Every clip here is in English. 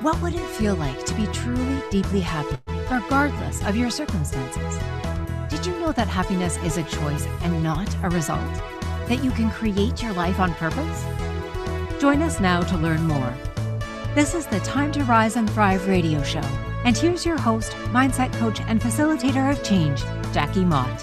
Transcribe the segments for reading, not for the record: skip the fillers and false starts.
What would it feel like to be truly, deeply happy, regardless of your circumstances? Did you know that happiness is a choice and not a result? That you can create your life on purpose? Join us now to learn more. This is the Time to Rise and Thrive radio show. And here's your host, mindset coach, and facilitator of change, Jackie Mott.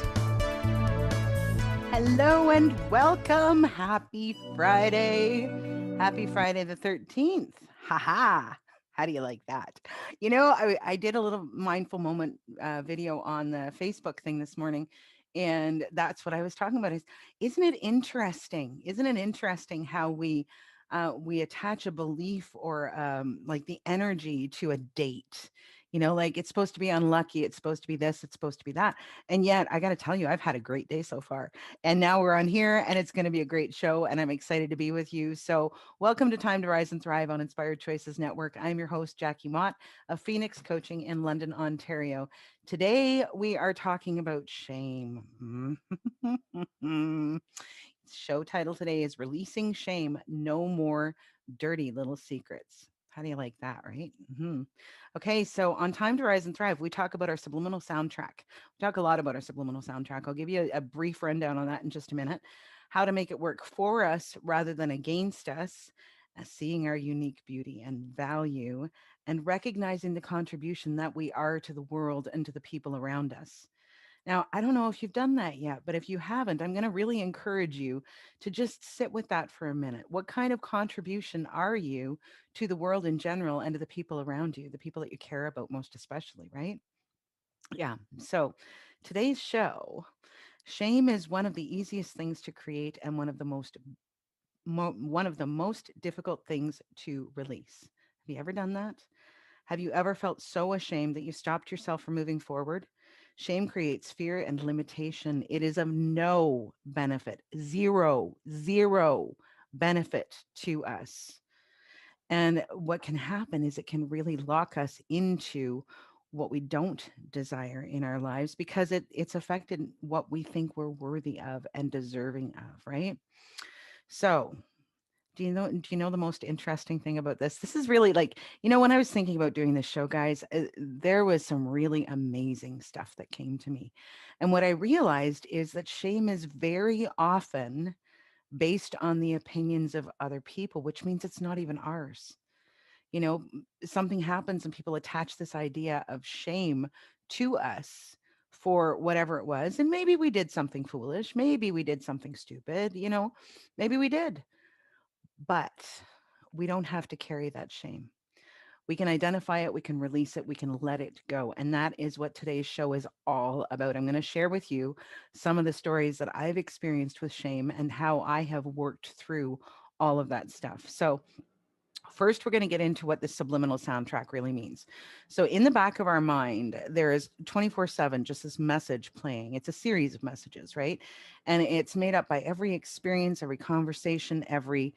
Hello and welcome. Happy Friday. Happy Friday the 13th. Haha. How do you like that? You know, I did a little mindful moment video on the Facebook thing this morning. And that's what I was talking about isn't it interesting? Isn't it interesting how we attach a belief or like the energy to a date? You know, like it's supposed to be unlucky. It's supposed to be this. It's supposed to be that. And yet I got to tell you, I've had a great day so far. And now we're on here and it's going to be a great show. And I'm excited to be with you. So, welcome to Time to Rise and Thrive on Inspired Choices Network. I'm your host, Jackie Mott of Phoenix Coaching in London, Ontario. Today, we are talking about shame. Show title today is Releasing Shame No More Dirty Little Secrets. How do you like that, right? Okay, so on Time to Rise and Thrive, we talk about our subliminal soundtrack. We talk a lot about our subliminal soundtrack. I'll give you a brief rundown on that in just a minute. How to make it work for us rather than against us, seeing our unique beauty and value, and recognizing the contribution that we are to the world and to the people around us. Now, I don't know if you've done that yet, but if you haven't, I'm going to really encourage you to just sit with that for a minute. What kind of contribution are you to the world in general and to the people around you, the people that you care about most especially, right? Yeah. So today's show, shame is one of the easiest things to create and one of the most difficult things to release. Have you ever done that? Have you ever felt so ashamed that you stopped yourself from moving forward? Shame creates fear and limitation. It is of no benefit, zero benefit to us. And what can happen is it can really lock us into what we don't desire in our lives because it's affected what we think we're worthy of and deserving of, right? So, do you know the most interesting thing about this? This is really like, when I was thinking about doing this show, guys, there was some really amazing stuff that came to me. And what I realized is that shame is very often based on the opinions of other people, which means it's not even ours. Something happens and people attach this idea of shame to us for whatever it was. And maybe we did something foolish. Maybe we did something stupid, maybe we did. But we don't have to carry that shame. We can identify it, we can release it, we can let it go. And that is what today's show is all about. I'm going to share with you some of the stories that I've experienced with shame and how I have worked through all of that stuff. So, first, we're going to get into what the subliminal soundtrack really means. So, in the back of our mind, there is 24/7 just this message playing. It's a series of messages, right? And it's made up by every experience, every conversation, everything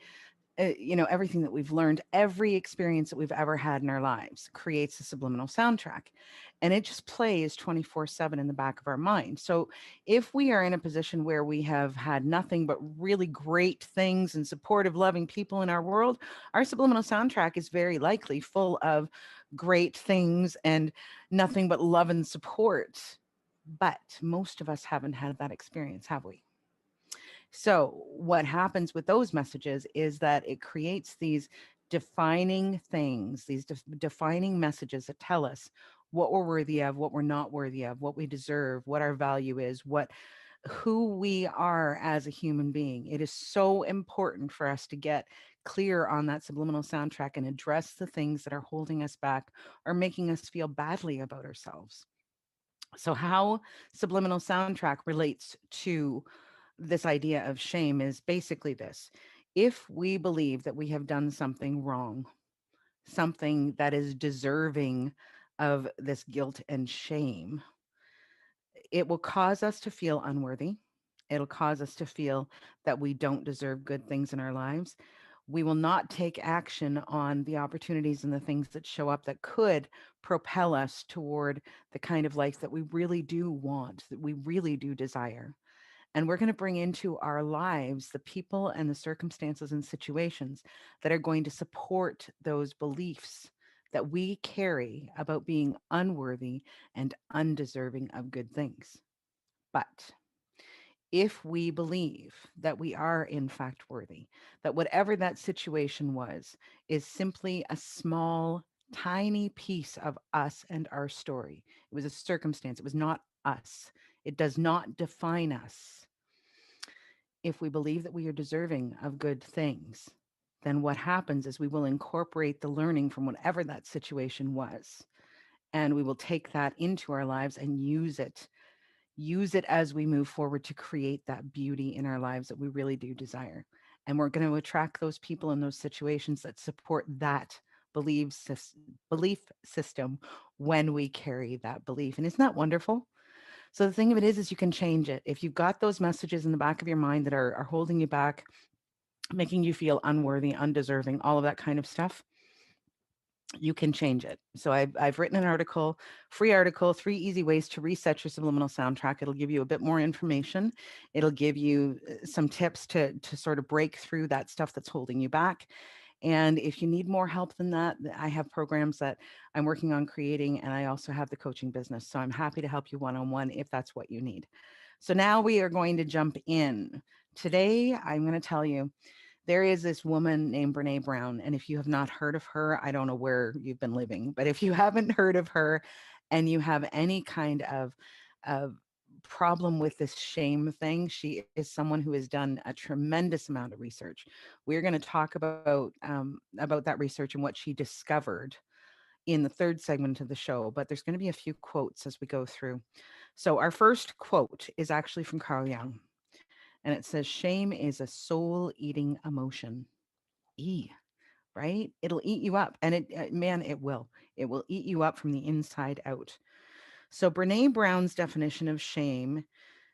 that we've learned, every experience that we've ever had in our lives creates a subliminal soundtrack. And it just plays 24/7 in the back of our mind. So if we are in a position where we have had nothing but really great things and supportive, loving people in our world, our subliminal soundtrack is very likely full of great things and nothing but love and support. But most of us haven't had that experience, have we? So, what happens with those messages is that it creates these defining things, these defining messages that tell us what we're worthy of, what we're not worthy of, what we deserve, what our value is, who we are as a human being. It is so important for us to get clear on that subliminal soundtrack and address the things that are holding us back or making us feel badly about ourselves. So, how subliminal soundtrack relates to this idea of shame is basically this: if we believe that we have done something wrong, something that is deserving of this guilt and shame, it will cause us to feel unworthy. It'll cause us to feel that we don't deserve good things in our lives. We will not take action on the opportunities and the things that show up that could propel us toward the kind of life that we really do want, that we really do desire. And we're going to bring into our lives the people and the circumstances and situations that are going to support those beliefs that we carry about being unworthy and undeserving of good things. But if we believe that we are in fact worthy, that whatever that situation was is simply a small, tiny piece of us and our story, it was a circumstance, it was not us, it does not define us. If we believe that we are deserving of good things, then what happens is we will incorporate the learning from whatever that situation was, and we will take that into our lives and use it as we move forward to create that beauty in our lives that we really do desire. And we're going to attract those people in those situations that support that belief system when we carry that belief. And isn't that wonderful? So the thing of it is you can change it. If you've got those messages in the back of your mind that are holding you back, making you feel unworthy, undeserving, all of that kind of stuff, you can change it. So I've written an article, free article, 3 easy ways to reset your subliminal soundtrack. It'll give you a bit more information. It'll give you some tips to sort of break through that stuff that's holding you back. And if you need more help than that, I have programs that I'm working on creating, and I also have the coaching business. So I'm happy to help you one-on-one if that's what you need. So now we are going to jump in. Today, I'm going to tell you there is this woman named Brene Brown. And if you have not heard of her, I don't know where you've been living, but if you haven't heard of her and you have any kind of problem with this shame thing, she is someone who has done a tremendous amount of research. We're going to talk about that research and what she discovered in the third segment of the show, but there's going to be a few quotes as we go through. So our first quote is actually from Carl Jung, and it says, "Shame is a soul-eating emotion." E, right? It'll eat you up, and man, it will. It will eat you up from the inside out. So Brene Brown's definition of shame,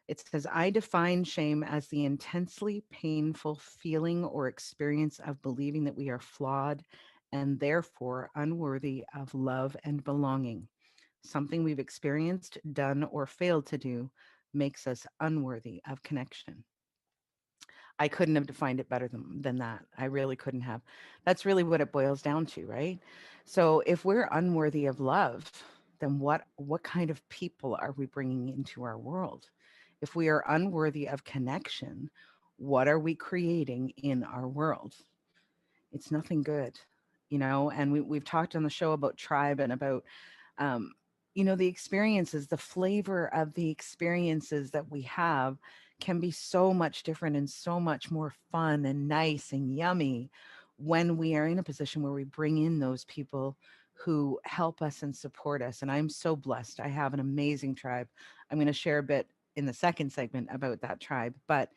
it says, "I define shame as the intensely painful feeling or experience of believing that we are flawed and therefore unworthy of love and belonging. Something we've experienced, done, or failed to do makes us unworthy of connection." I couldn't have defined it better than that. I really couldn't have. That's really what it boils down to, right? So if we're unworthy of love, then what kind of people are we bringing into our world? If we are unworthy of connection, what are we creating in our world? It's nothing good, and we've talked on the show about tribe and about um, the experiences, the flavor of the experiences that we have can be so much different and so much more fun and nice and yummy when we are in a position where we bring in those people who help us and support us. And I'm so blessed. I have an amazing tribe. I'm going to share a bit in the second segment about that tribe. But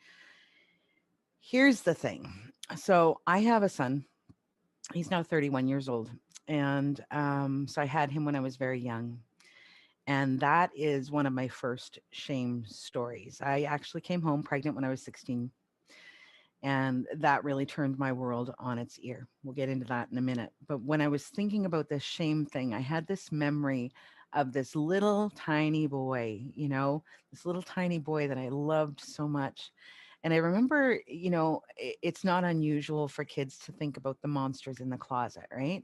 here's the thing. So I have a son. He's now 31 years old. And so I had him when I was very young. And that is one of my first shame stories. I actually came home pregnant when I was 16. And that really turned my world on its ear. We'll get into that in a minute. But when I was thinking about this shame thing, I had this memory of this little tiny boy, this little tiny boy that I loved so much. And I remember, it's not unusual for kids to think about the monsters in the closet, right?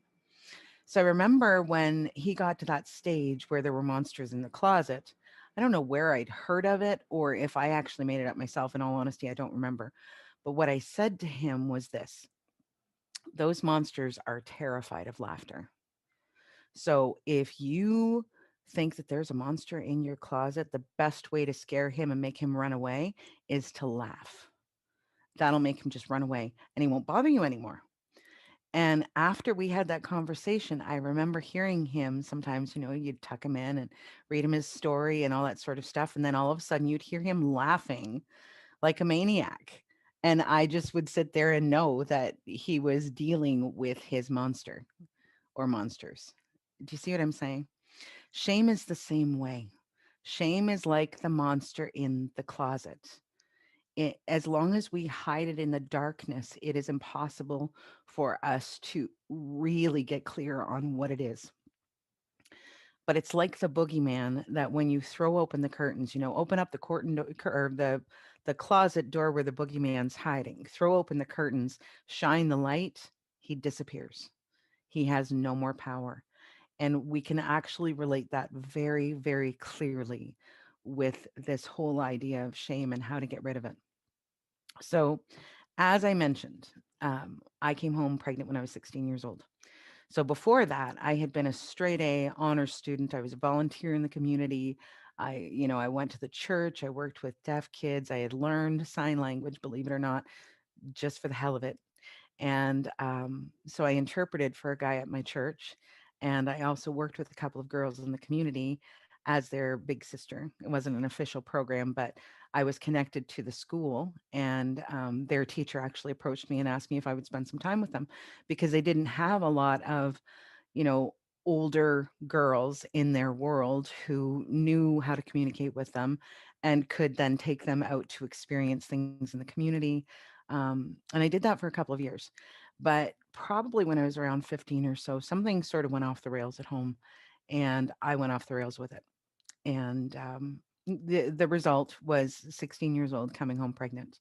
So I remember when he got to that stage where there were monsters in the closet. I don't know where I'd heard of it or if I actually made it up myself. In all honesty, I don't remember. But what I said to him was this: those monsters are terrified of laughter. So if you think that there's a monster in your closet, the best way to scare him and make him run away is to laugh. That'll make him just run away and he won't bother you anymore. And after we had that conversation, I remember hearing him sometimes, you'd tuck him in and read him his story and all that sort of stuff. And then all of a sudden you'd hear him laughing like a maniac. And I just would sit there and know that he was dealing with his monster or monsters. Do you see what I'm saying? Shame is the same way. Shame is like the monster in the closet. As long as we hide it in the darkness, it is impossible for us to really get clear on what it is. But it's like the boogeyman that when you throw open the curtains, open up the or the closet door where the boogeyman's hiding, throw open the curtains, shine the light, he disappears. He has no more power. And we can actually relate that very, very clearly with this whole idea of shame and how to get rid of it. So, as I mentioned, I came home pregnant when I was 16 years old. So before that, I had been a straight A honors student. I was a volunteer in the community. I went to the church. I worked with deaf kids. I had learned sign language, believe it or not, just for the hell of it. And so I interpreted for a guy at my church. And I also worked with a couple of girls in the community as their big sister. It wasn't an official program, but I was connected to the school. And their teacher actually approached me and asked me if I would spend some time with them because they didn't have a lot of, you know, older girls in their world who knew how to communicate with them and could then take them out to experience things in the community. And I did that for a couple of years. But probably when I was around 15 or so, something sort of went off the rails at home and I went off the rails with it. And the result was 16 years old coming home pregnant.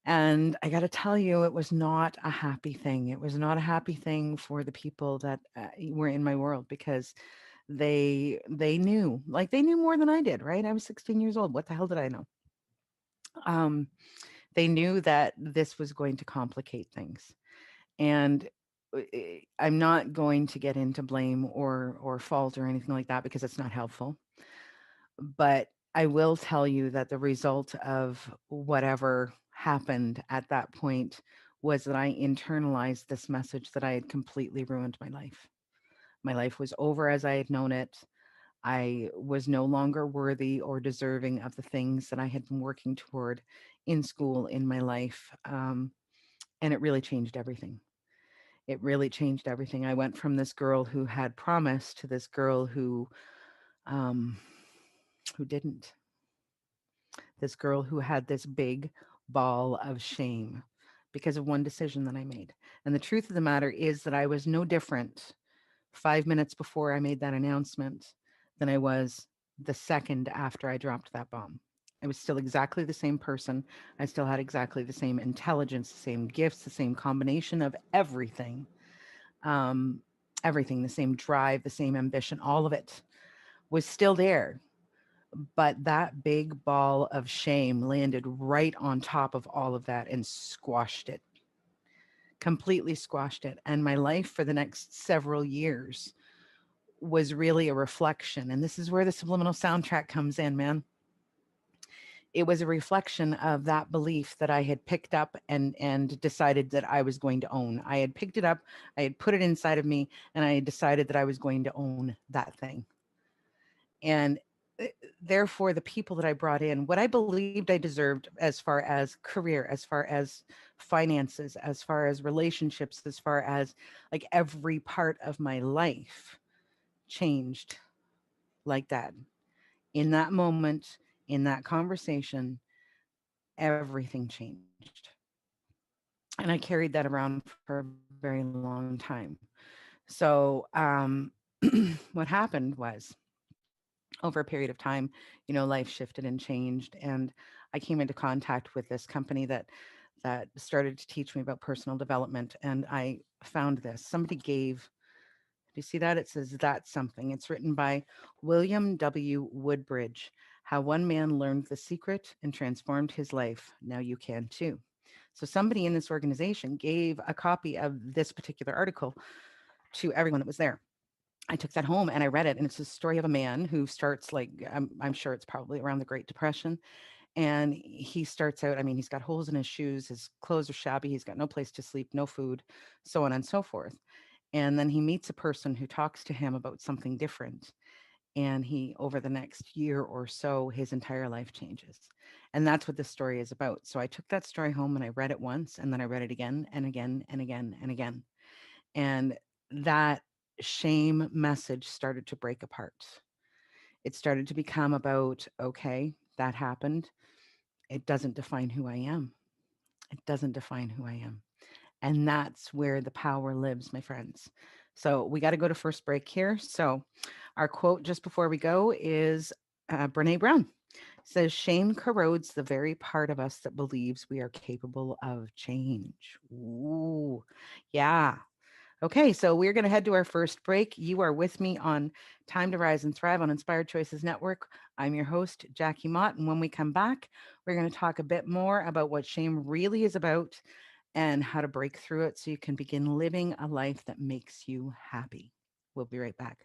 And I got to tell you, it was not a happy thing. It was not a happy thing for the people that were in my world because they knew, like they knew more than I did, right? I was 16 years old. What the hell did I know? Um, they knew that this was going to complicate things. And I'm not going to get into blame or fault or anything like that because it's not helpful. But I will tell you that the result of whatever happened at that point was that I internalized this message that I had completely ruined my life. My life was over as I had known it. I was no longer worthy or deserving of the things that I had been working toward in school, in my life. And it really changed everything. It really changed everything. I went from this girl who had promise to this girl um, who didn't. This girl who had this big ball of shame because of one decision that I made. And the truth of the matter is that I was no different 5 minutes before I made that announcement than I was the second after I dropped that bomb. I was still exactly the same person. I still had exactly the same intelligence, the same gifts, the same combination of everything. Um, Everything, the same drive, the same ambition, all of it was still there. But that big ball of shame landed right on top of all of that and squashed it, completely squashed it. And my life for the next several years was really a reflection. And this is where the subliminal soundtrack comes in, man. It was a reflection of that belief that I had picked up and decided that I was going to own. I had picked it up, I had put it inside of me, and I had decided that I was going to own that thing. And uh, therefore, the people that I brought in, what I believed I deserved as far as career, as far as finances, as far as relationships, as far as like every part of my life changed like that. In that moment, in that conversation, everything changed. And I carried that around for a very long time. So, what happened was over a period of time, life shifted and changed. And I came into contact with this company that started to teach me about personal development. And I found this. Somebody gave, do you see that? It says That's Something. It's written by William W. Woodbridge. How one man learned the secret and transformed his life. Now you can too. So somebody in this organization gave a copy of this particular article to everyone that was there. I took that home and I read it, and it's a story of a man who starts like I'm sure it's probably around the Great Depression, and he starts out. I mean, he's got holes in his shoes, his clothes are shabby, he's got no place to sleep, no food, so on and so forth. And then he meets a person who talks to him about something different, and he over the next year or so, his entire life changes, and that's what this story is about. So I took that story home and I read it once, and then I read it again and again and again and again, and that shame message started to break apart. It started to become about, okay, that happened. It doesn't define who I am. It doesn't define who I am. And that's where the power lives, my friends. So we got to go to first break here. So our quote just before we go is Brene Brown says, shame corrodes the very part of us that believes we are capable of change. Ooh, yeah. Okay, so we're going to head to our first break. You are with me on Time to Rise and Thrive on Inspired Choices Network. I'm your host, Jackie Mott. And when we come back, we're going to talk a bit more about what shame really is about and how to break through it so you can begin living a life that makes you happy. We'll be right back.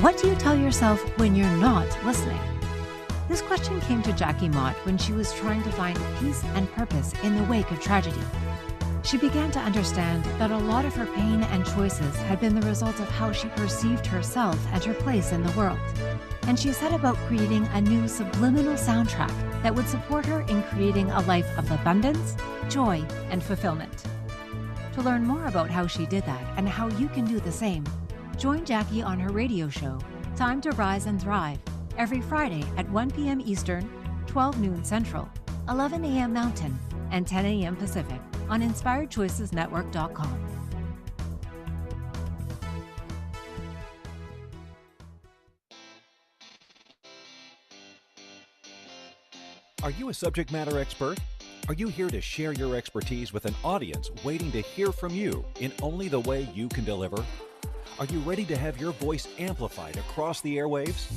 What do you tell yourself when you're not listening? This question came to Jackie Mott when she was trying to find peace and purpose in the wake of tragedy. She began to understand that a lot of her pain and choices had been the result of how she perceived herself and her place in the world. And she set about creating a new subliminal soundtrack that would support her in creating a life of abundance, joy, and fulfillment. To learn more about how she did that and how you can do the same, join Jackie on her radio show, Time to Rise and Thrive, every Friday at 1 p.m. Eastern, 12 noon Central, 11 a.m. Mountain, and 10 a.m. Pacific on InspiredChoicesNetwork.com. Are you a subject matter expert? Are you here to share your expertise with an audience waiting to hear from you in only the way you can deliver? Are you ready to have your voice amplified across the airwaves?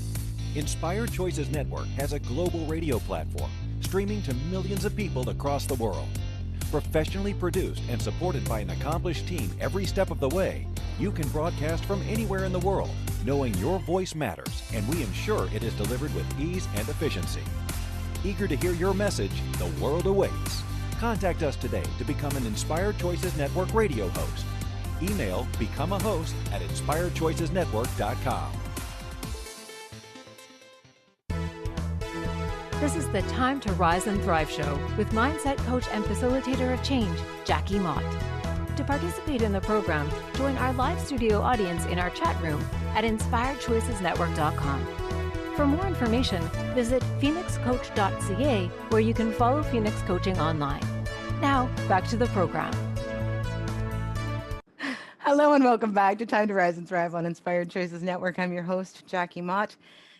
Inspired Choices Network has a global radio platform streaming to millions of people across the world. Professionally produced and supported by an accomplished team every step of the way, you can broadcast from anywhere in the world, knowing your voice matters, and we ensure it is delivered with ease and efficiency. Eager to hear your message, the world awaits. Contact us today to become an Inspired Choices Network radio host. Email become a host at inspiredchoicesnetwork.com. This is the Time to Rise and Thrive show with mindset coach and facilitator of change, Jackie Mott. To participate in the program, join our live studio audience in our chat room at inspiredchoicesnetwork.com. For more information, visit phoenixcoach.ca, where you can follow Phoenix Coaching online. Now, back to the program. Hello and welcome back to Time to Rise and Thrive on Inspired Choices Network. I'm your host, Jackie Mott.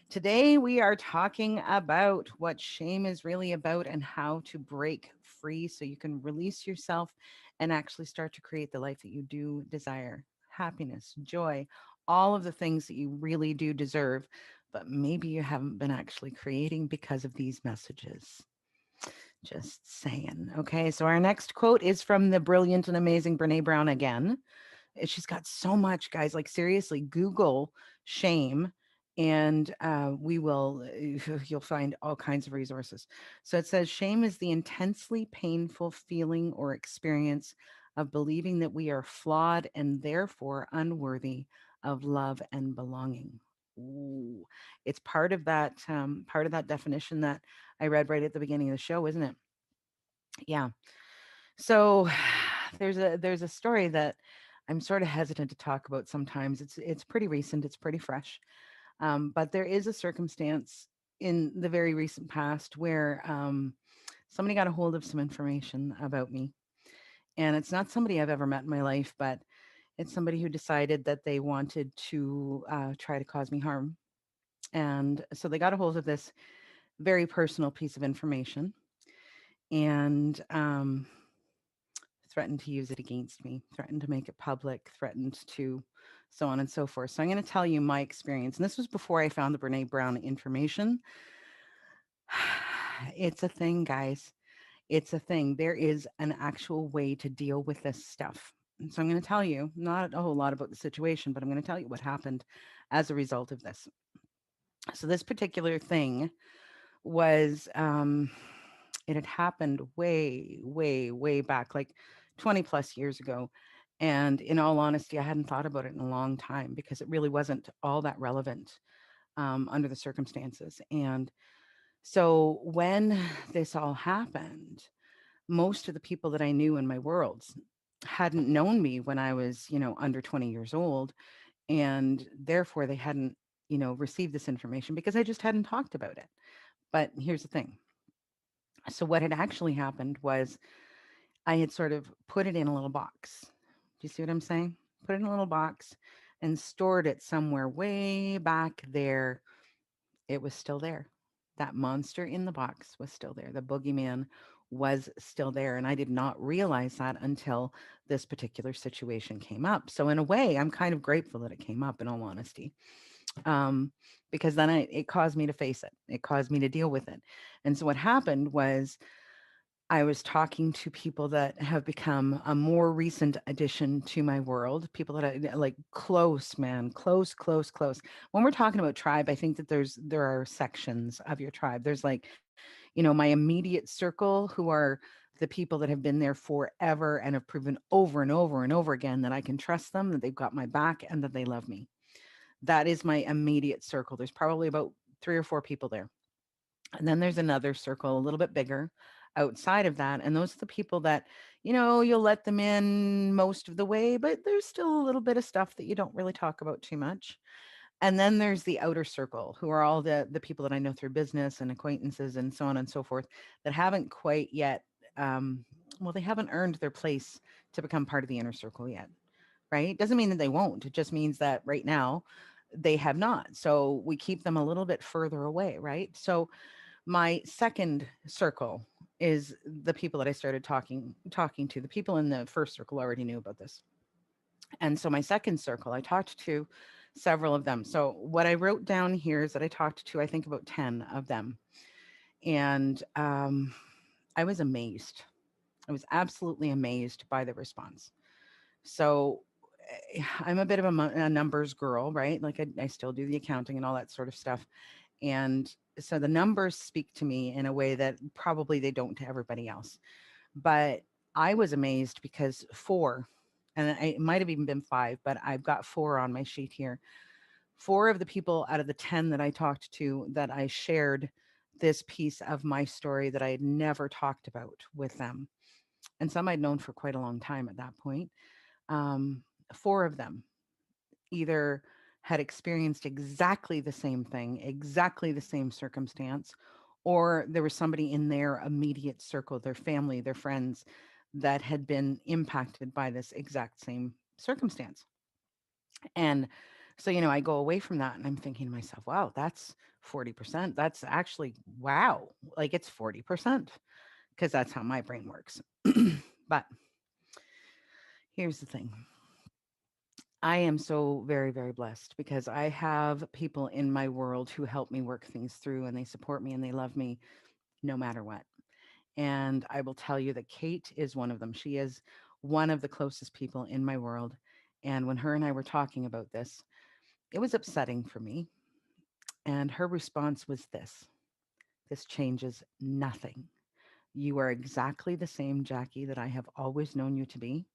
Today we are talking about what shame is really about and how to break free so you can release yourself and actually start to create the life that you do desire. Happiness, joy, all of the things that you really do deserve, but maybe you haven't been actually creating because of these messages. Just saying. Okay, so our next quote is from the brilliant and amazing Brene Brown again. She's got so much, guys. Like, seriously, Google shame and you'll find all kinds of resources. So it says shame is the intensely painful feeling or experience of believing that we are flawed and therefore unworthy of love and belonging. Ooh, it's part of that definition that I read right at the beginning of the show, isn't it? Yeah. So there's a story that I'm sort of hesitant to talk about sometimes. It's pretty recent, it's pretty fresh. But there is a circumstance in the very recent past where somebody got a hold of some information about me. And it's not somebody I've ever met in my life, but it's somebody who decided that they wanted to try to cause me harm. And so they got a hold of this very personal piece of information and threatened to use it against me, threatened to make it public, threatened to so on and so forth. So I'm going to tell you my experience. And this was before I found the Brene Brown information. It's a thing, guys. It's a thing. There is an actual way to deal with this stuff. And so I'm going to tell you not a whole lot about the situation, but I'm going to tell you what happened as a result of this. So this particular thing was it had happened way, way, way back, like 20 plus years ago. And in all honesty, I hadn't thought about it in a long time because it really wasn't all that relevant under the circumstances. And so when this all happened, most of the people that I knew in my worlds hadn't known me when I was, under 20 years old. And therefore they hadn't, received this information because I just hadn't talked about it. But here's the thing. So what had actually happened was I had sort of put it in a little box. Do you see what I'm saying? Put it in a little box and stored it somewhere way back there. It was still there. That monster in the box was still there. The boogeyman was still there. And I did not realize that until this particular situation came up. So, in a way, I'm kind of grateful that it came up, in all honesty, um, because then it caused me to face it, it caused me to deal with it. And so, what happened was, I was talking to people that have become a more recent addition to my world, people that I like close, man, close, close, close. When we're talking about tribe, I think that there are sections of your tribe. There's like, my immediate circle, who are the people that have been there forever and have proven over and over and over again that I can trust them, that they've got my back, and that they love me. That is my immediate circle. There's probably about 3 or 4 people there. And then there's another circle a little bit bigger outside of that. And those are the people that, you'll let them in most of the way, but there's still a little bit of stuff that you don't really talk about too much. And then there's the outer circle, who are all the people that I know through business and acquaintances and so on and so forth, that haven't quite yet, um, well, they haven't earned their place to become part of the inner circle yet, right? Doesn't mean that they won't. It just means that right now they have not. So we keep them a little bit further away, right? So my second circle is the people that I started talking to. The people in the first circle already knew about this. And so my second circle, I talked to several of them. So what I wrote down here is that I talked to, I think, about 10 of them. And I was amazed. I was absolutely amazed by the response. So I'm a bit of a numbers girl, right? Like I still do the accounting and all that sort of stuff. And so the numbers speak to me in a way that probably they don't to everybody else. But I was amazed because four, and it might have even been five, but I've got four on my sheet here. Four of the people out of the 10 that I talked to, that I shared this piece of my story that I had never talked about with them, and some I'd known for quite a long time at that point. Um, Four of them either had experienced exactly the same thing, exactly the same circumstance, or there was somebody in their immediate circle, their family, their friends, that had been impacted by this exact same circumstance. And so, I go away from that and I'm thinking to myself, wow, that's 40%. That's actually, wow, like it's 40%, because that's how my brain works. But here's the thing. I am so very, very blessed because I have people in my world who help me work things through, and they support me and they love me no matter what. And I will tell you that Kate is one of them. She is one of the closest people in my world. And when her and I were talking about this, it was upsetting for me. And her response was this changes nothing. You are exactly the same Jackie that I have always known you to be.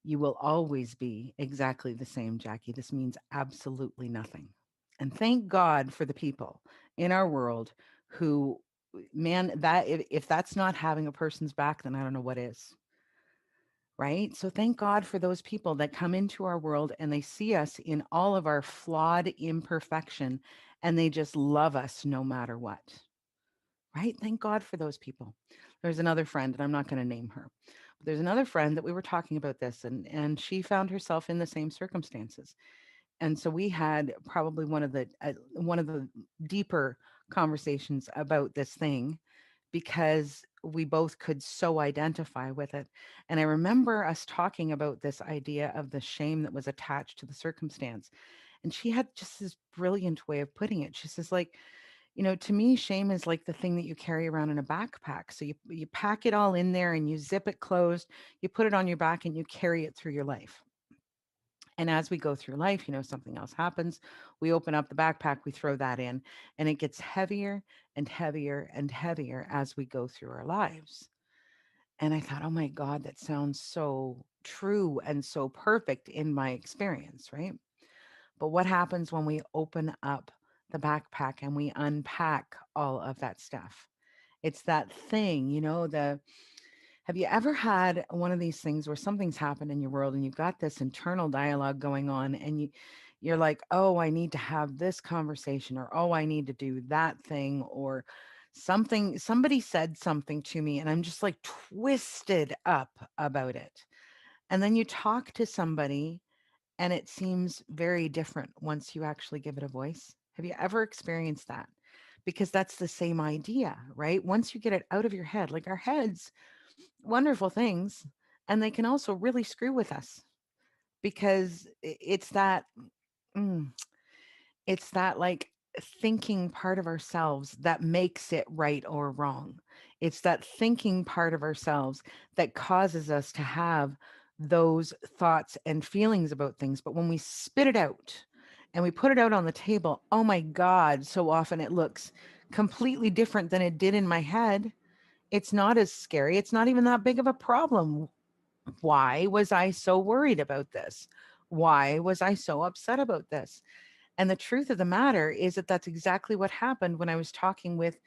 You will always be exactly the same, Jackie. This means absolutely nothing. And thank God for the people in our world who, man, that if that's not having a person's back, then I don't know what is. Right. So thank God for those people that come into our world and they see us in all of our flawed imperfection, and they just love us no matter what. Right. Thank God for those people. There's another friend, and I'm not going to name her, but there's another friend that we were talking about this, and she found herself in the same circumstances. And so we had probably one of the deeper conversations about this thing, because we both could so identify with it. And I remember us talking about this idea of the shame that was attached to the circumstance. And she had just this brilliant way of putting it. She says, like, to me, shame is like the thing that you carry around in a backpack. So you pack it all in there and you zip it closed, you put it on your back and you carry it through your life. And as we go through life, something else happens. We open up the backpack, we throw that in, and it gets heavier and heavier and heavier as we go through our lives. And I thought, oh my God, that sounds so true and so perfect in my experience, right? But what happens when we open up the backpack and we unpack all of that stuff? It's that thing, have you ever had one of these things where something's happened in your world and you've got this internal dialogue going on, and you're like, "Oh, I need to have this conversation," or "Oh, I need to do that thing," or somebody said something to me and I'm just like twisted up about it. And then you talk to somebody and it seems very different once you actually give it a voice. Have you ever experienced that? because that's the same idea, right? Once you get it out of your head, like our heads, wonderful things, and they can also really screw with us because it's that. mm, it's that like thinking part of ourselves that makes it right or wrong. It's that thinking part of ourselves that causes us to have those thoughts and feelings about things. But when we spit it out and we put it out on the table, oh my God, so often it looks completely different than it did in my head. It's not as scary. It's not even that big of a problem. Why was I so worried about this? Why was I so upset about this? And the truth of the matter is that that's exactly what happened when I was talking with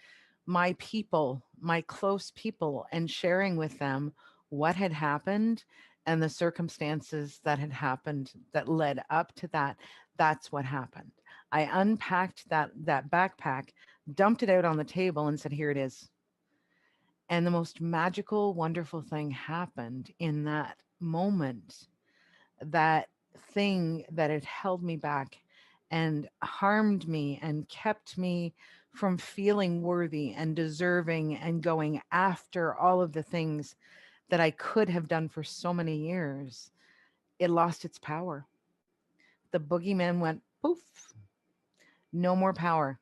my people, my close people, and sharing with them what had happened and the circumstances that had happened that led up to that. That's what happened. I unpacked that backpack, dumped it out on the table, and said, "Here it is." And the most magical, wonderful thing happened in that moment. That thing that had held me back and harmed me and kept me from feeling worthy and deserving and going after all of the things that I could have done for so many years, it lost its power. The boogeyman went poof, no more power.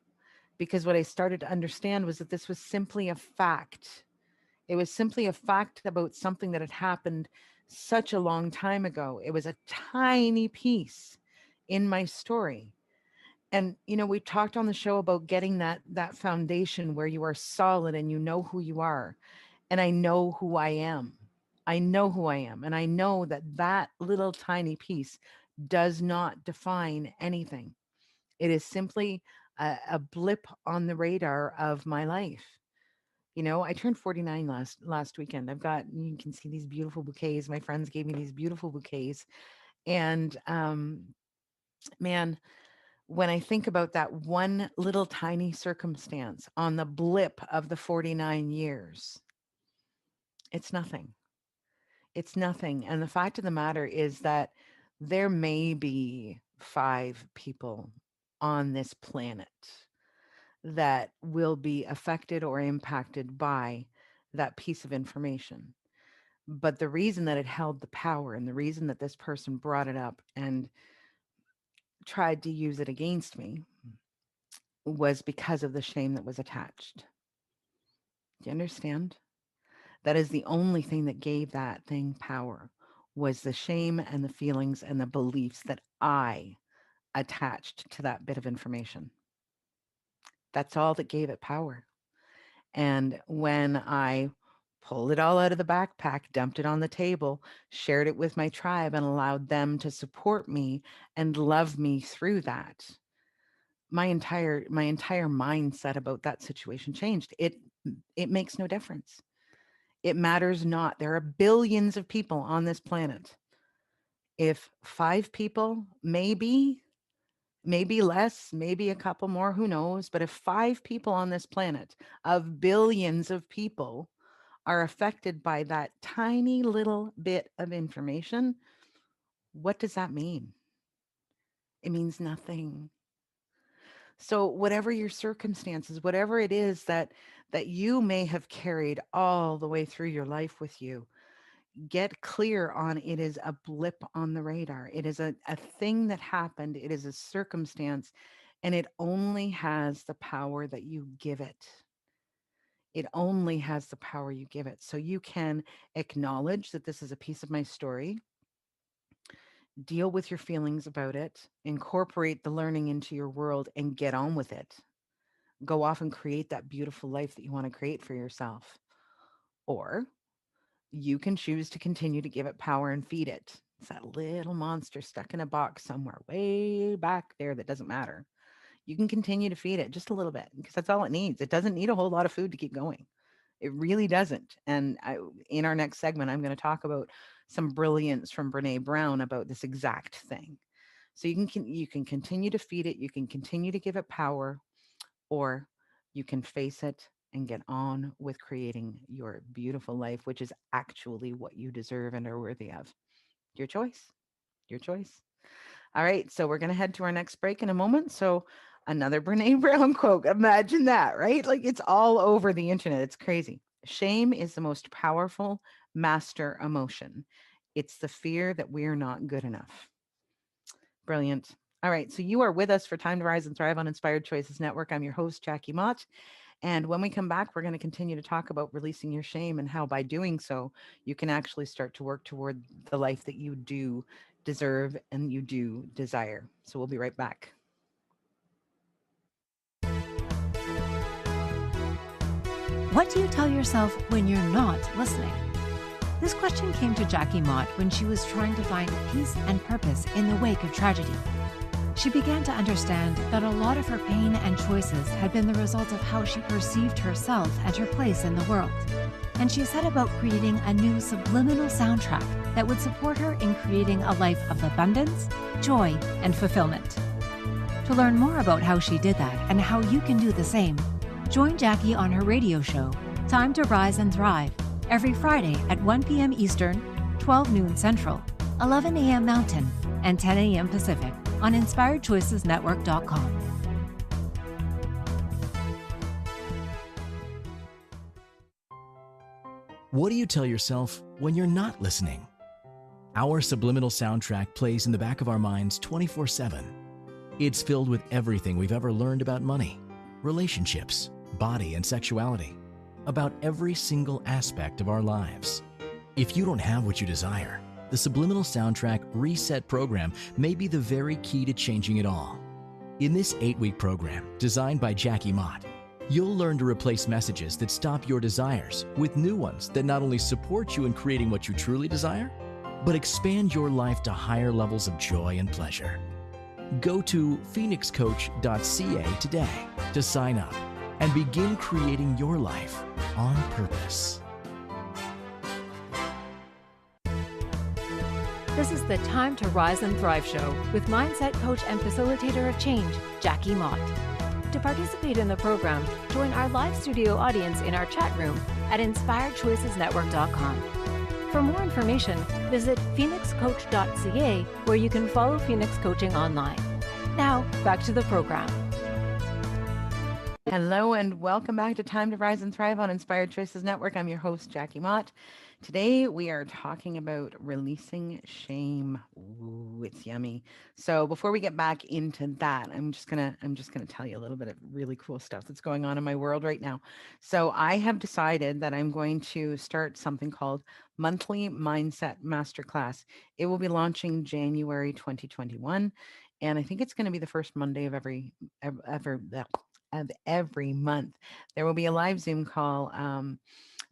Because what I started to understand was that this was simply a fact. It was simply a fact about something that had happened such a long time ago. It was a tiny piece in my story. And we talked on the show about getting that foundation where you are solid and you know who you are. And I know who I am. I know who I am, and I know that that little tiny piece does not define anything. It is simply a blip on the radar of my life. I turned 49 last weekend. You can see these beautiful bouquets. My friends gave me these beautiful bouquets. And man, when I think about that one little tiny circumstance on the blip of the 49 years, it's nothing. It's nothing. And the fact of the matter is that there may be 5 people on this planet that will be affected or impacted by that piece of information. But the reason that it held the power and the reason that this person brought it up and tried to use it against me was because of the shame that was attached. Do you understand? That is the only thing that gave that thing power was the shame and the feelings and the beliefs that I attached to that bit of information. That's all that gave it power. And when I pulled it all out of the backpack, dumped it on the table, shared it with my tribe, and allowed them to support me and love me through that, my entire mindset about that situation changed. It makes no difference. It matters not. There are billions of people on this planet. If 5 people, maybe less, maybe a couple more, who knows? But if 5 people on this planet of billions of people are affected by that tiny little bit of information, what does that mean? It means nothing. So whatever your circumstances, whatever it is that you may have carried all the way through your life with you, get clear on it is a blip on the radar. It is a thing that happened. It is a circumstance, and it only has the power that you give it. It only has the power you give it. So you can acknowledge that this is a piece of my story, deal with your feelings about it, incorporate the learning into your world, and get on with it. Go off and create that beautiful life that you want to create for yourself. Or you can choose to continue to give it power and feed it. It's that little monster stuck in a box somewhere way back there that doesn't matter. You can continue to feed it just a little bit because that's all it needs. It doesn't need a whole lot of food to keep going. It really doesn't. And in our next segment, I'm going to talk about some brilliance from Brene Brown about this exact thing. So you can continue to feed it, you can continue to give it power, or you can face it and get on with creating your beautiful life, which is actually what you deserve and are worthy of. Your choice. Your choice. All right. So we're going to head to our next break in a moment. So Another Brene Brown quote. Imagine that, right? Like it's all over the internet. It's crazy. Shame is the most powerful master emotion. It's the fear that we're not good enough. Brilliant. All right. So you are with us for Time to Rise and Thrive on Inspired Choices Network. I'm your host, Jackie Mott. And when we come back, we're going to continue to talk about releasing your shame and how by doing so, you can actually start to work toward the life that you do deserve and you do desire. So we'll be right back. What do you tell yourself when you're not listening? This question came to Jackie Mott when she was trying to find peace and purpose in the wake of tragedy. She began to understand that a lot of her pain and choices had been the result of how she perceived herself and her place in the world. And she set about creating a new subliminal soundtrack that would support her in creating a life of abundance, joy, and fulfillment. To learn more about how she did that and how you can do the same, join Jackie on her radio show, Time to Rise and Thrive, every Friday at 1 p.m. Eastern, 12 noon Central, 11 a.m. Mountain, and 10 a.m. Pacific on InspiredChoicesNetwork.com. What do you tell yourself when you're not listening? Our subliminal soundtrack plays in the back of our minds 24/7. It's filled with everything we've ever learned about money, relationships, body, and sexuality, about every single aspect of our lives. If you don't have what you desire, the Subliminal Soundtrack Reset program may be the very key to changing it all. In this 8-week program, designed by Jackie Mott, you'll learn to replace messages that stop your desires with new ones that not only support you in creating what you truly desire, but expand your life to higher levels of joy and pleasure. Go to phoenixcoach.ca today to sign up and begin creating your life on purpose. This is the Time to Rise and Thrive show with mindset coach and facilitator of change, Jackie Mott. To participate in the program, join our live studio audience in our chat room at InspiredChoicesNetwork.com. For more information, visit phoenixcoach.ca, where you can follow Phoenix Coaching online. Now, back to the program. Hello and welcome back to Time to Rise and Thrive on Inspired Choices Network. I'm your host, Jackie Mott. Today we are talking about releasing shame. Ooh, it's yummy. So before we get back into that, I'm just gonna tell you a little bit of really cool stuff that's going on in my world right now. So I have decided that I'm going to start something called Monthly Mindset Masterclass. It will be launching January 2021, and I think it's going to be the first Monday of every month. There will be a live Zoom call,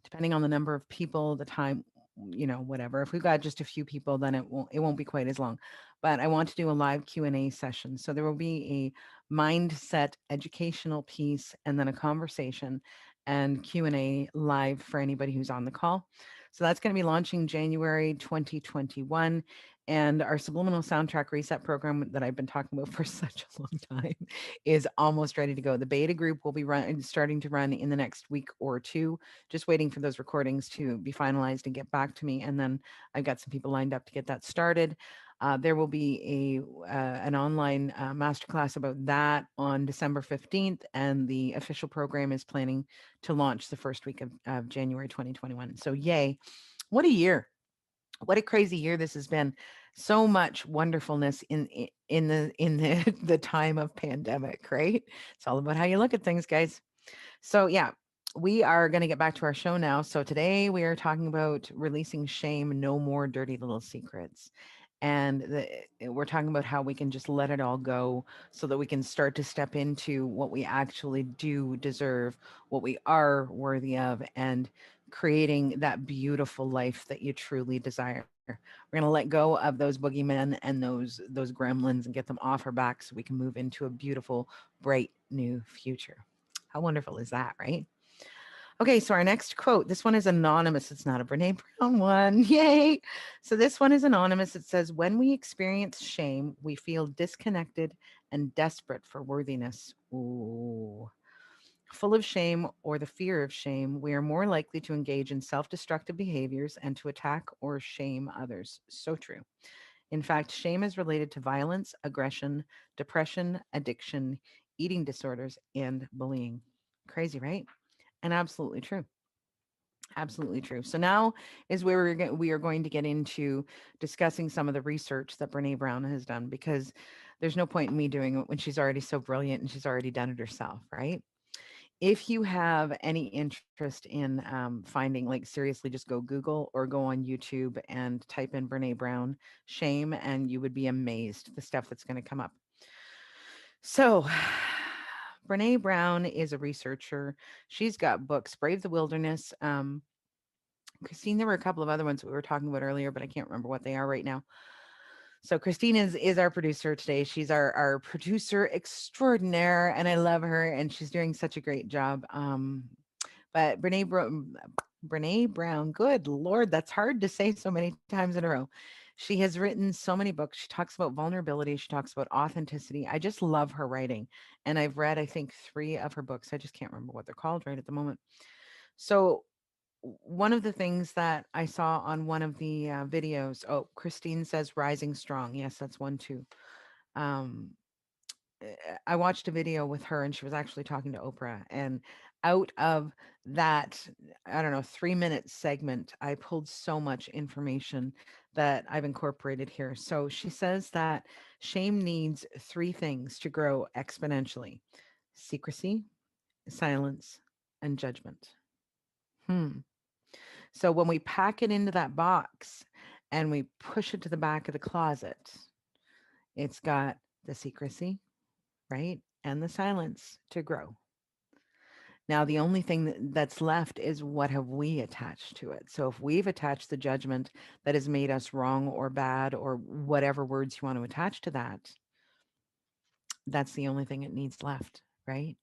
depending on the number of people, the time, whatever. If we've got just a few people, then it won't be quite as long. But I want to do a live Q&A session. So there will be a mindset educational piece and then a conversation and Q&A live for anybody who's on the call. So that's going to be launching January 2021. And our Subliminal Soundtrack Reset program that I've been talking about for such a long time is almost ready to go. The beta group will be starting to run in the next week or two, just waiting for those recordings to be finalized and get back to me. And then I've got some people lined up to get that started. There will be an online masterclass about that on December 15th, and the official program is planning to launch the first week of January 2021. So yay, what a year. What a crazy year this has been. So much wonderfulness in the the time of pandemic, right? It's all about how you look at things, guys. So yeah, we are going to get back to our show now. So today we are talking about releasing shame, no more dirty little secrets. And we're talking about how we can just let it all go so that we can start to step into what we actually do deserve, what we are worthy of, and creating that beautiful life that you truly desire. We're going to let go of those boogeymen and those gremlins and get them off our back so we can move into a beautiful, bright new future. How wonderful is that, right? Okay, so our next quote, this one is anonymous. It's not a Brene Brown one. Yay. So this one is anonymous. It says, when we experience shame, we feel disconnected and desperate for worthiness. Ooh. Full of shame or the fear of shame, we are more likely to engage in self-destructive behaviors and to attack or shame others. So true. In fact, shame is related to violence, aggression, depression, addiction, eating disorders, and bullying. Crazy, right? And absolutely true. Absolutely true. So now is where we are going to get into discussing some of the research that Brene Brown has done, because there's no point in me doing it when she's already so brilliant and she's already done it herself, right? If you have any interest in finding, like, seriously, just go Google or go on YouTube and type in Brene Brown shame, and you would be amazed the stuff that's going to come up. So, Brene Brown is a researcher. She's got books, Brave the Wilderness. Christine, there were a couple of other ones we were talking about earlier, but I can't remember what they are right now. So Christine is our producer today. She's our producer extraordinaire, and I love her, and she's doing such a great job. But Brene Brown, good Lord, that's hard to say so many times in a row. She has written so many books. She talks about vulnerability. She talks about authenticity. I just love her writing. And I've read, I think, 3 of her books. I just can't remember what they're called right at the moment. So one of the things that I saw on one of the videos, oh, Christine says rising strong. Yes, that's one too. Um, I watched a video with her, and she was actually talking to Oprah. And out of that, I don't know, 3 minute segment, I pulled so much information that I've incorporated here. So she says that shame needs 3 things to grow exponentially: secrecy, silence, and judgment. Hmm. So when we pack it into that box and we push it to the back of the closet, it's got the secrecy, right? And the silence to grow. Now, the only thing that's left is, what have we attached to it? So if we've attached the judgment that has made us wrong or bad, or whatever words you want to attach to that, that's the only thing it needs left, right?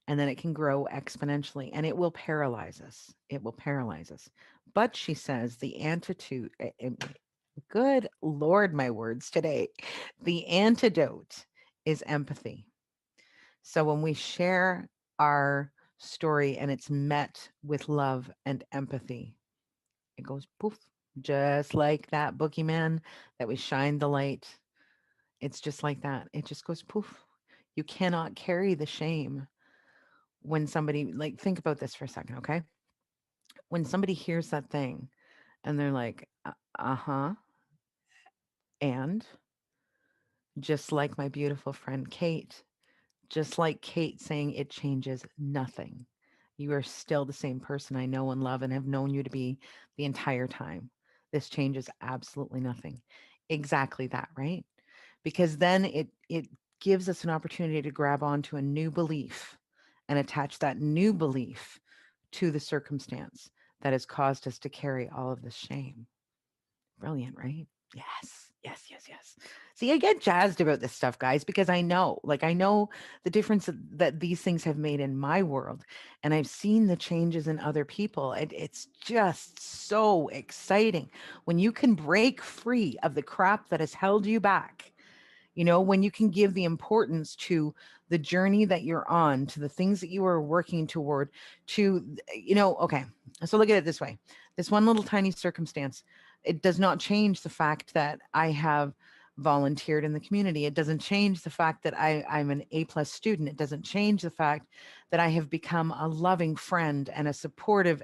And then it can grow exponentially, and it will paralyze us. It will paralyze us. But she says the antidote, good Lord, my words today, the antidote is empathy. So when we share our story and it's met with love and empathy, it goes poof, just like that boogeyman that we shine the light. It's just like that. It just goes poof. You cannot carry the shame when somebody, like, think about this for a second, okay? When somebody hears that thing and they're like, uh-huh, and just like my beautiful friend Kate, just like Kate saying, it changes nothing. You are still the same person I know and love and have known you to be the entire time. This changes absolutely nothing. Exactly that, right? Because then it gives us an opportunity to grab onto a new belief and attach that new belief to the circumstance that has caused us to carry all of this shame. Brilliant, right? Yes, yes, yes, yes. See, I get jazzed about this stuff, guys, because I know the difference that these things have made in my world, and I've seen the changes in other people. It's just so exciting when you can break free of the crap that has held you back. When you can give the importance to the journey that you're on, to the things that you are working toward, okay. So look at it this way. This one little tiny circumstance, it does not change the fact that I have volunteered in the community. It doesn't change the fact that I'm an A+ student. It doesn't change the fact that I have become a loving friend and a supportive,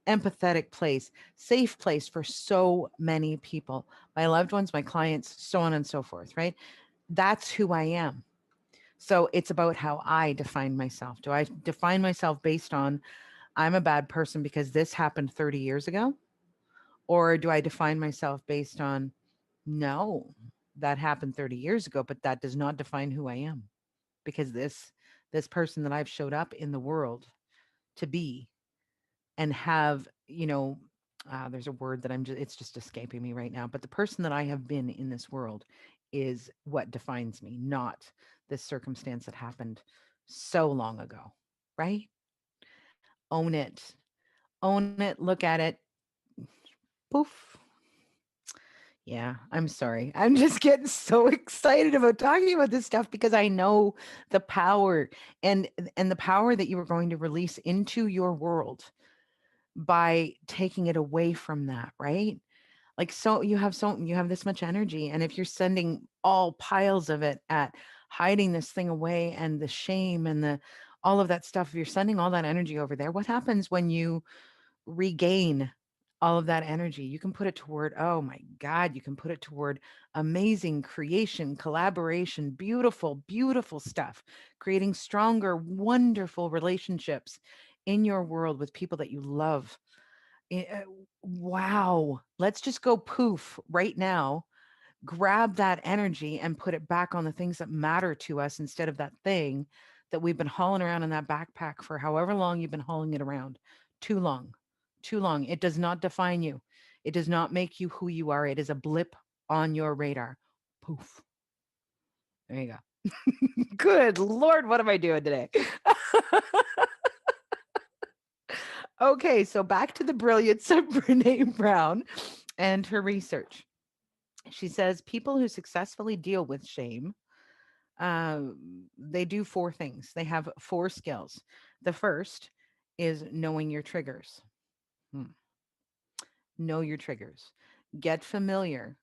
empathetic place, safe place for so many people, my loved ones, my clients, so on and so forth, right? That's who I am. So it's about how I define myself. Do I define myself based on, I'm a bad person because this happened 30 years ago? Or do I define myself based on, no, that happened 30 years ago, but that does not define who I am, because this person that I've showed up in the world to be and have, there's a word that it's just escaping me right now, but the person that I have been in this world is what defines me, not this circumstance that happened so long ago, right? Own it. Own it. Look at it. Poof. Yeah, I'm sorry. I'm just getting so excited about talking about this stuff because I know the power and the power that you are going to release into your world by taking it away from that, right? Like, so you have this much energy, and if you're sending all piles of it at hiding this thing away, and the shame and the all of that stuff. If you're sending all that energy over there, what happens when you regain all of that energy? You can put it toward, oh my God, you can put it toward amazing creation, collaboration, beautiful, beautiful stuff, creating stronger, wonderful relationships in your world with people that you love. Wow. Let's just go poof right now, grab that energy and put it back on the things that matter to us instead of that thing that we've been hauling around in that backpack for however long you've been hauling it around. Too long. Too long. It does not define you. It does not make you who you are. It is a blip on your radar. Poof. There you go. Good Lord, what am I doing today? Okay, so back to the brilliance of Brene Brown and her research. She says people who successfully deal with shame, they do four things. They have four skills. The first is knowing your triggers. Hmm. Know your triggers. Get familiar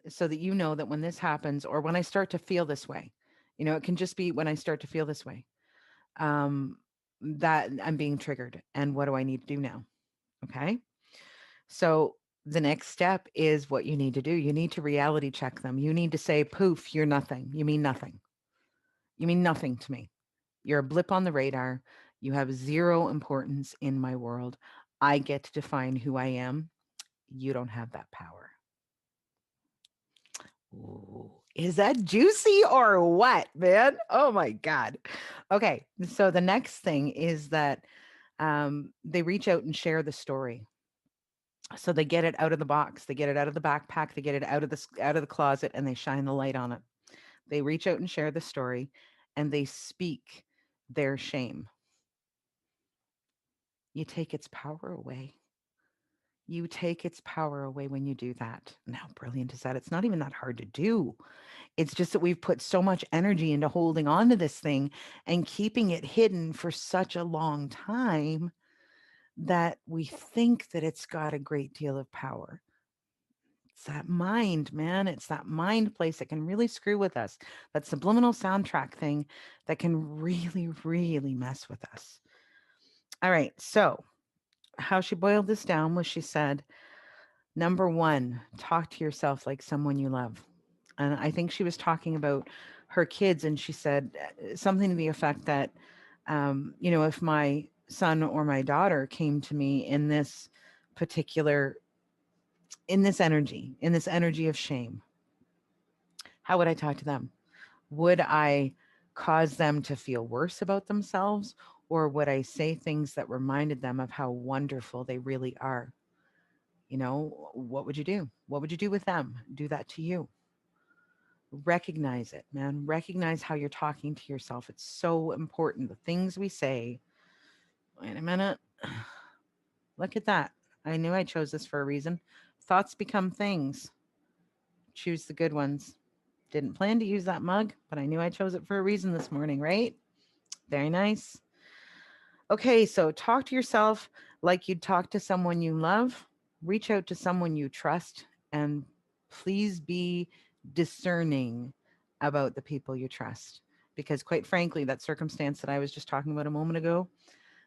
so that you know that when this happens or when I start to feel this way, it can just be when I start to feel this way, um, that I'm being triggered. And what do I need to do now? Okay. So the next step is what you need to do. You need to reality check them. You need to say, poof, you're nothing. You mean nothing. You mean nothing to me. You're a blip on the radar. You have zero importance in my world. I get to define who I am. You don't have that power. Ooh, is that juicy or what, man? Oh my God. Okay. So the next thing is that they reach out and share the story. So they get it out of the box, they get it out of the backpack, they get it out of the closet, and they shine the light on it. They reach out and share the story, and they speak their shame. You take its power away. You take its power away when you do that. And how brilliant is that? It's not even that hard to do. It's just that we've put so much energy into holding on to this thing and keeping it hidden for such a long time that we think that it's got a great deal of power. It's that mind, man. It's that mind place that can really screw with us. That subliminal soundtrack thing that can really, really mess with us. All right. So, how she boiled this down was she said, number one, talk to yourself like someone you love. And I think she was talking about her kids. And she said something to the effect that, if my son or my daughter came to me particular, in this energy of shame, how would I talk to them? Would I cause them to feel worse about themselves, or would I say things that reminded them of how wonderful they really are? What would you do? What would you do with them? Do that to you. Recognize it, man. Recognize how you're talking to yourself. It's so important. The things we say. Wait a minute. Look at that. I knew I chose this for a reason. Thoughts become things. Choose the good ones. Didn't plan to use that mug, but I knew I chose it for a reason this morning, right? Very nice. Okay, so talk to yourself like you'd talk to someone you love. Reach out to someone you trust, and please be discerning about the people you trust. Because quite frankly, that circumstance that I was just talking about a moment ago,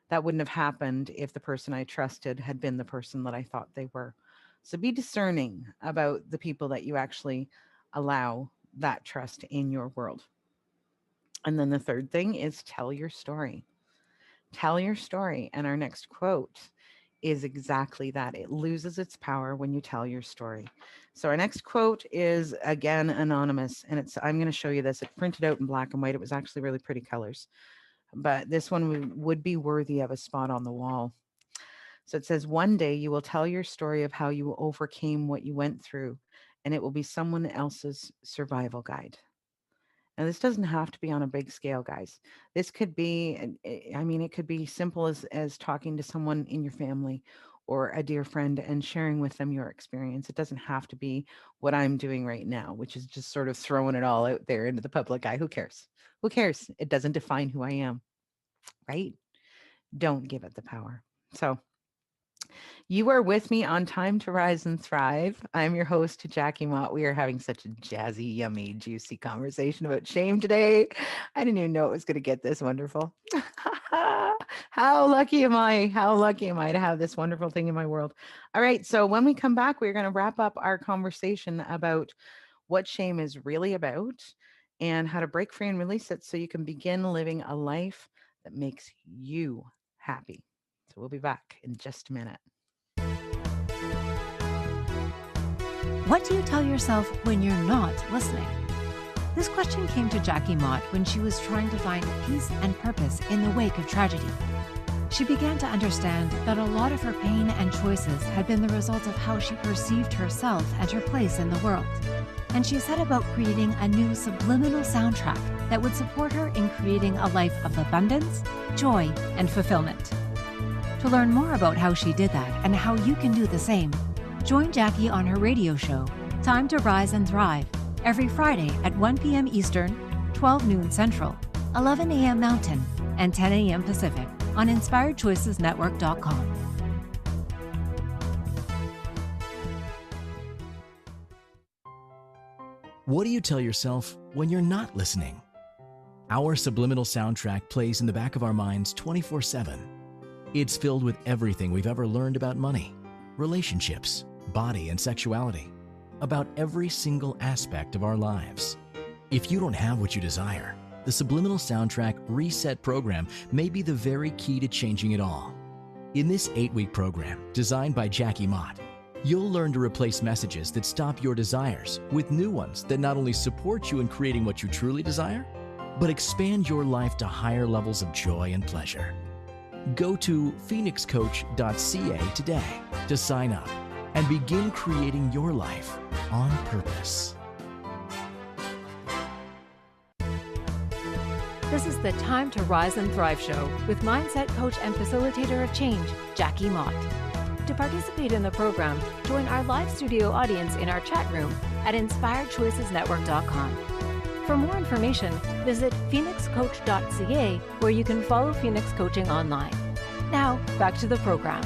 that wouldn't have happened if the person I trusted had been the person that I thought they were. So be discerning about the people that you actually allow that trust in your world. And then the third thing is tell your story. Tell your story. And our next quote is exactly that. It loses its power when you tell your story. So our next quote is again anonymous, and I'm going to show you this. It's printed out in black and white. It was actually really pretty colors, but this one would be worthy of a spot on the wall. So it says, one day you will tell your story of how you overcame what you went through, and it will be someone else's survival guide. Now, this doesn't have to be on a big scale, guys. This could be, it could be simple as talking to someone in your family or a dear friend and sharing with them your experience. It doesn't have to be what I'm doing right now, which is just sort of throwing it all out there into the public eye. Who cares? Who cares? It doesn't define who I am, right? Don't give it the power. So You are with me on Time to Rise and Thrive. I'm your host, Jackie Mott. We are having such a jazzy, yummy, juicy conversation about shame today. I didn't even know it was going to get this wonderful. How lucky am I? How lucky am I to have this wonderful thing in my world? All right. So, when we come back, we're going to wrap up our conversation about what shame is really about and how to break free and release it so you can begin living a life that makes you happy. So, we'll be back in just a minute. What do you tell yourself when you're not listening? This question came to Jackie Mott when she was trying to find peace and purpose in the wake of tragedy. She began to understand that a lot of her pain and choices had been the result of how she perceived herself and her place in the world. And she set about creating a new subliminal soundtrack that would support her in creating a life of abundance, joy, and fulfillment. To learn more about how she did that and how you can do the same, join Jackie on her radio show, Time to Rise and Thrive, every Friday at 1 p.m. Eastern, 12 noon Central, 11 a.m. Mountain, and 10 a.m. Pacific on InspiredChoicesNetwork.com. What do you tell yourself when you're not listening? Our subliminal soundtrack plays in the back of our minds 24/7. It's filled with everything we've ever learned about money, relationships, body, and sexuality, about every single aspect of our lives. If you don't have what you desire, the Subliminal Soundtrack Reset program may be the very key to changing it all. In this 8-week program, designed by Jackie Mott, you'll learn to replace messages that stop your desires with new ones that not only support you in creating what you truly desire, but expand your life to higher levels of joy and pleasure. Go to phoenixcoach.ca today to sign up and begin creating your life on purpose. This is the Time to Rise and Thrive show with mindset coach and facilitator of change, Jackie Mott. To participate in the program, join our live studio audience in our chat room at InspiredChoicesNetwork.com. For more information, visit phoenixcoach.ca, where you can follow Phoenix Coaching online. Now, back to the program.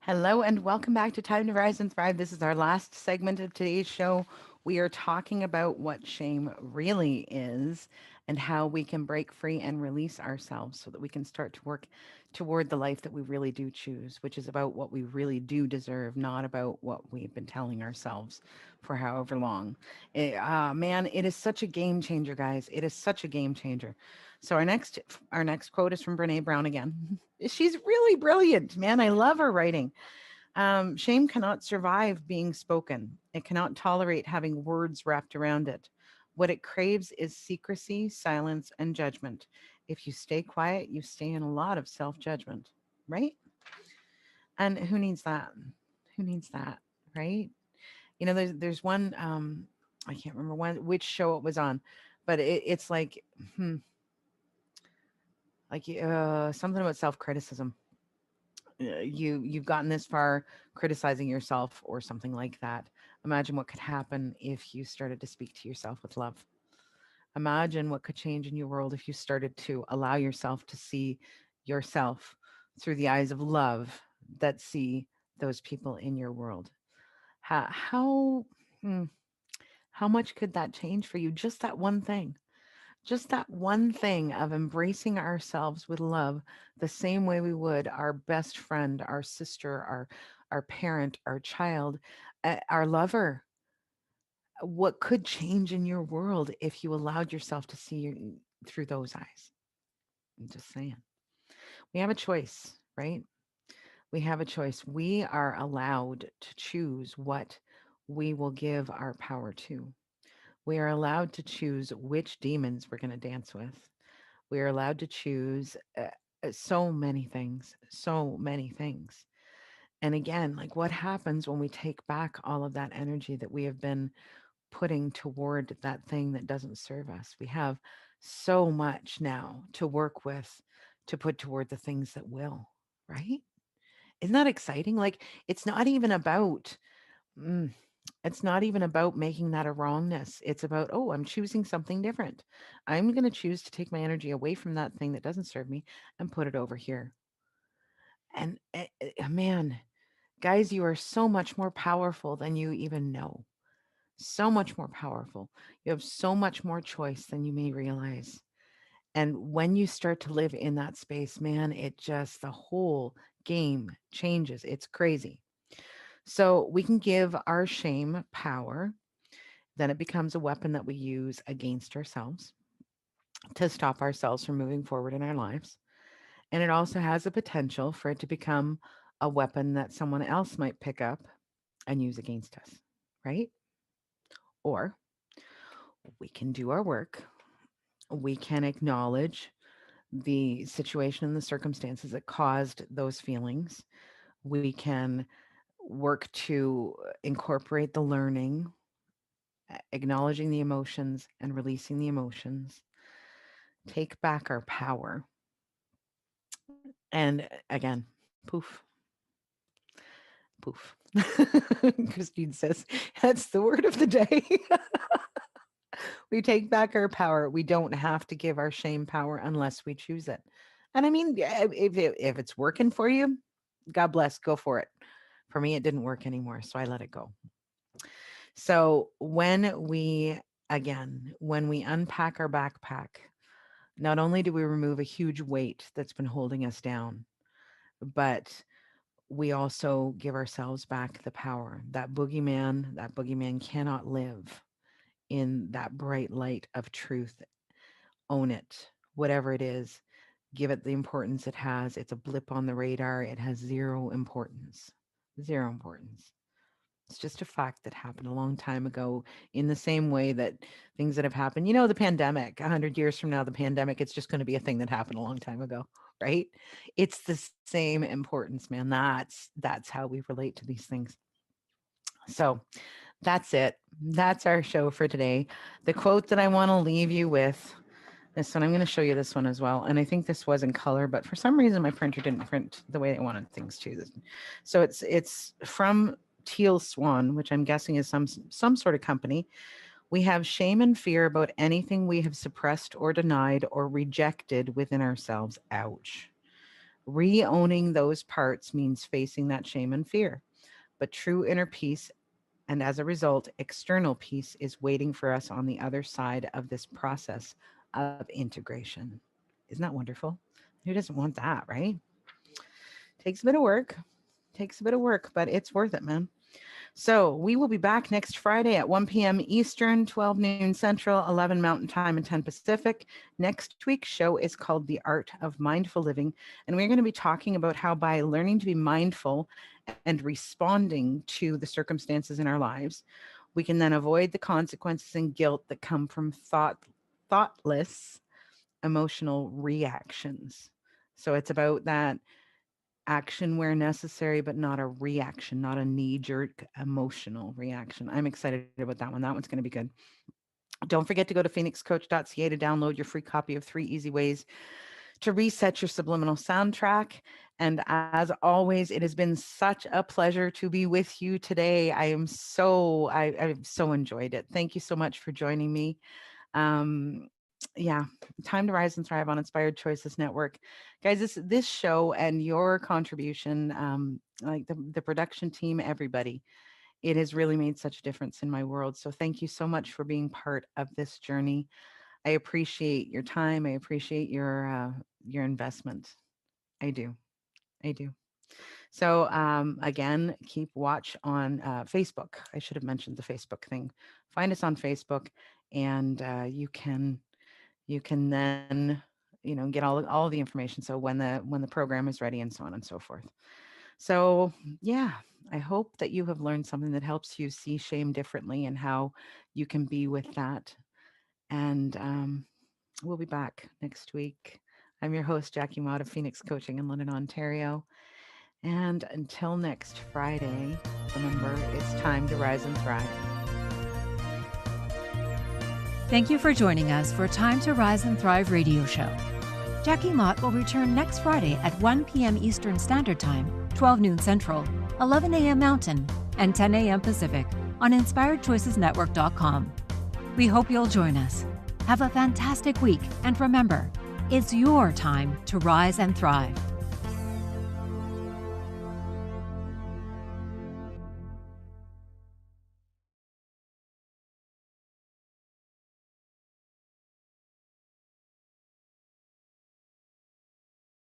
Hello and welcome back to Time to Rise and Thrive. This is our last segment of today's show. We are talking about what shame really is and how we can break free and release ourselves so that we can start to work toward the life that we really do choose, which is about what we really do deserve, not about what we've been telling ourselves for however long. Man, it is such a game changer, guys. It is such a game changer. So our next quote is from Brene Brown again. She's really brilliant, man. I love her writing. Shame cannot survive being spoken. It cannot tolerate having words wrapped around it. What it craves is secrecy, silence, and judgment. If you stay quiet, you stay in a lot of self-judgment, right? And who needs that? Who needs that, right? You know, there's one, I can't remember which show it was on, but it's like, something about self-criticism. You've gotten this far criticizing yourself or something like that. Imagine what could happen if you started to speak to yourself with love. Imagine what could change in your world if you started to allow yourself to see yourself through the eyes of love that see those people in your world. How hmm, how much could that change for you? Just that one thing. Just that one thing of embracing ourselves with love the same way we would our best friend, our sister, our parent, our child, our lover. What could change in your world if you allowed yourself to see through those eyes? I'm just saying. We have a choice, right? We have a choice. We are allowed to choose what we will give our power to. We are allowed to choose which demons we're going to dance with. We are allowed to choose so many things, so many things. And again, like what happens when we take back all of that energy that we have been putting toward that thing that doesn't serve us? We have so much now to work with, to put toward the things that will, right? Isn't that exciting? Like it's not even about mm, it's not even about making that a wrongness. It's about, oh, I'm choosing something different. I'm going to choose to take my energy away from that thing that doesn't serve me and put it over here. And man, guys, you are so much more powerful than you even know. So much more powerful. You have so much more choice than you may realize. And when you start to live in that space, man, it just, the whole game changes. It's crazy. So we can give our shame power. Then it becomes a weapon that we use against ourselves to stop ourselves from moving forward in our lives. And it also has the potential for it to become a weapon that someone else might pick up and use against us, right? Or we can do our work. We can acknowledge the situation and the circumstances that caused those feelings. We can work to incorporate the learning, acknowledging the emotions and releasing the emotions, take back our power. And again, poof, poof. Christine says, that's the word of the day. We take back our power. We don't have to give our shame power unless we choose it. And I mean, if it's working for you, God bless, go for it. For me, it didn't work anymore, so I let it go. So when we unpack our backpack, not only do we remove a huge weight that's been holding us down, but we also give ourselves back the power. That boogeyman cannot live in that bright light of truth. Own it, whatever it is. Give it the importance it has. It's a blip on the radar. It has zero importance. Zero importance. It's just a fact that happened a long time ago, in the same way that things that have happened, the pandemic, 100 years from now, the pandemic, it's just going to be a thing that happened a long time ago, right? It's the same importance, man. That's how we relate to these things. So that's it. That's our show for today. The quote that I want to leave you with, this one, I'm going to show you this one as well. And I think this was in color, but for some reason my printer didn't print the way I wanted things to. So it's from Teal Swan, which I'm guessing is some sort of company. We have shame and fear about anything we have suppressed or denied or rejected within ourselves. Ouch. Re-owning those parts means facing that shame and fear. But true inner peace, and as a result, external peace, is waiting for us on the other side of this process of integration. Isn't that wonderful? Who doesn't want that, right? Takes a bit of work, but it's worth it, man. So we will be back next Friday at 1 p.m. Eastern, 12 noon Central, 11 Mountain Time, and 10 Pacific. Next week's show is called The Art of Mindful Living, and we're going to be talking about how by learning to be mindful and responding to the circumstances in our lives, we can then avoid the consequences and guilt that come from thoughtless emotional reactions. So it's about that action where necessary, but not a reaction, not a knee-jerk emotional reaction. I'm excited about that one. That one's going to be good. Don't forget to go to phoenixcoach.ca to download your free copy of 3 Easy Ways to Reset Your Subliminal Soundtrack. And as always, it has been such a pleasure to be with you today. I've so enjoyed it. Thank you so much for joining me. Yeah, time to rise and thrive on Inspired Choices Network. Guys, this show and your contribution, like the production team, everybody, it has really made such a difference in my world. So thank you so much for being part of this journey. I appreciate your time. I appreciate your investment. I do. So again, keep watch on Facebook. I should have mentioned the Facebook thing. Find us on Facebook, and you can then get all the information. So when the program is ready, and so on and so forth. So yeah, I hope that you have learned something that helps you see shame differently and how you can be with that. And we'll be back next week. I'm your host, Jackie Mott of Phoenix Coaching in London, Ontario. And until next Friday, remember, it's time to rise and thrive. Thank you for joining us for Time to Rise and Thrive radio show. Jackie Mott will return next Friday at 1 p.m. Eastern Standard Time, 12 noon Central, 11 a.m. Mountain, and 10 a.m. Pacific on InspiredChoicesNetwork.com. We hope you'll join us. Have a fantastic week, and remember, it's your time to rise and thrive.